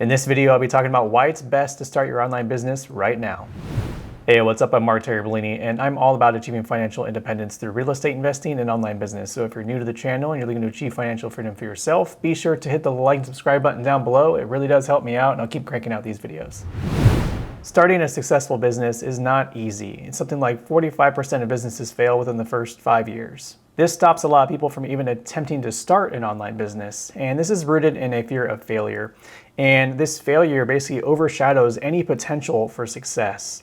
In this video, I'll be talking about why it's best to start your online business right now. Hey, what's up? I'm Mark Bellini, and I'm all about achieving financial independence through real estate investing and online business. So if you're new to the channel and you're looking to achieve financial freedom for yourself, be sure to hit the like and subscribe button down below. It really does help me out, and I'll keep cranking out these videos. Starting a successful business is not easy. It's something like 45% of businesses fail within the first 5 years. This stops a lot of people from even attempting to start an online business, and this is rooted in a fear of failure. And this failure basically overshadows any potential for success.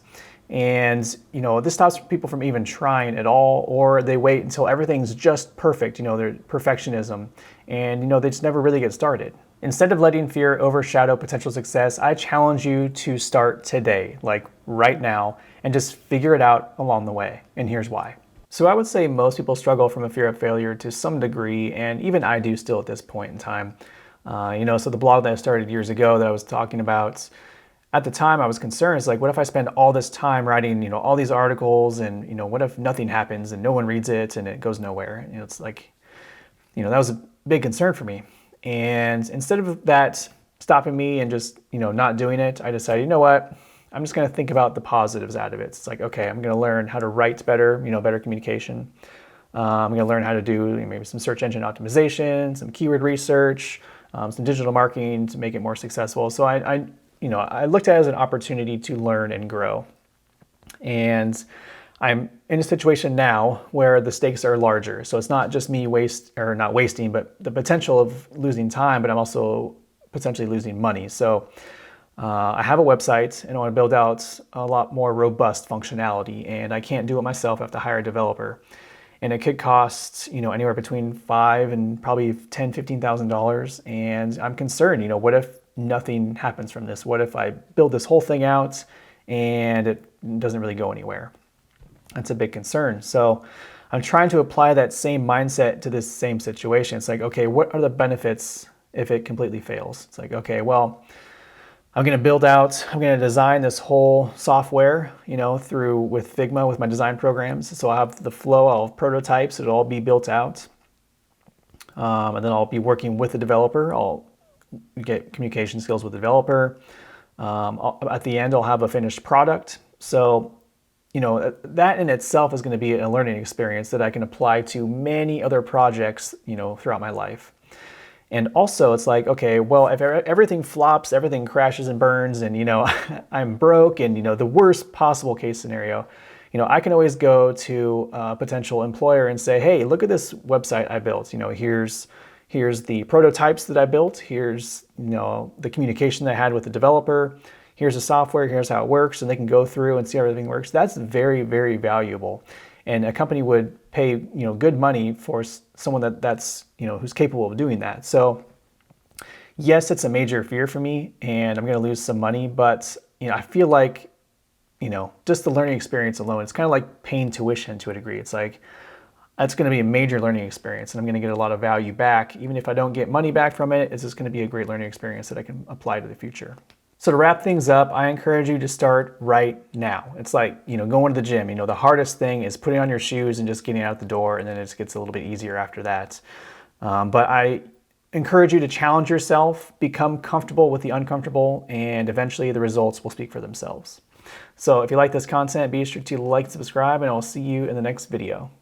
And this stops people from even trying at all, or they wait until everything's just perfect, their perfectionism, and they just never really get started. Instead of letting fear overshadow potential success, I challenge you to start today, like right now, and just figure it out along the way. And here's why. So I would say most people struggle from a fear of failure to some degree, and even I do still at this point in time. So the blog that I started years ago that I was talking about, at the time I was concerned, it's like, what if I spend all this time writing, all these articles, and what if nothing happens and no one reads it and it goes nowhere? It's like, that was a big concern for me. And instead of that stopping me and just, not doing it, I decided, you know what? I'm just going to think about the positives out of it. It's like, okay, I'm going to learn how to write better, better communication. I'm going to learn how to do maybe some search engine optimization, some keyword research, some digital marketing to make it more successful. So I looked at it as an opportunity to learn and grow. And I'm in a situation now where the stakes are larger. So it's not just me not wasting, but the potential of losing time, but I'm also potentially losing money. So I have a website and I want to build out a lot more robust functionality, and I can't do it myself. I have to hire a developer, and it could cost anywhere between $5,000 and probably $10,000, $15,000. And I'm concerned, what if nothing happens from this? What if I build this whole thing out and it doesn't really go anywhere? That's a big concern. So I'm trying to apply that same mindset to this same situation. It's like, okay, what are the benefits if it completely fails? It's like, okay, well, I'm going to design this whole software, with Figma, with my design programs. So I'll have the flow, I'll have prototypes, it'll all be built out. And then I'll be working with the developer. I'll get communication skills with the developer. At the end, I'll have a finished product. So, that in itself is going to be a learning experience that I can apply to many other projects, throughout my life. And also it's like, okay, well, if everything flops, everything crashes and burns, and, I'm broke, and, the worst possible case scenario, I can always go to a potential employer and say, hey, look at this website I built. Here's the prototypes that I built. Here's, the communication that I had with the developer. Here's the software. Here's how it works. And they can go through and see how everything works. That's very, very valuable. And a company would pay, good money for someone that's, who's capable of doing that. So yes, it's a major fear for me, and I'm going to lose some money, but, I feel like, just the learning experience alone, it's kind of like paying tuition to a degree. It's like, that's going to be a major learning experience, and I'm going to get a lot of value back. Even if I don't get money back from it, it's just going to be a great learning experience that I can apply to the future. So to wrap things up, I encourage you to start right now. It's like, going to the gym. The hardest thing is putting on your shoes and just getting out the door, and then it just gets a little bit easier after that. But I encourage you to challenge yourself, become comfortable with the uncomfortable, and eventually the results will speak for themselves. So if you like this content, be sure to like and subscribe, and I'll see you in the next video.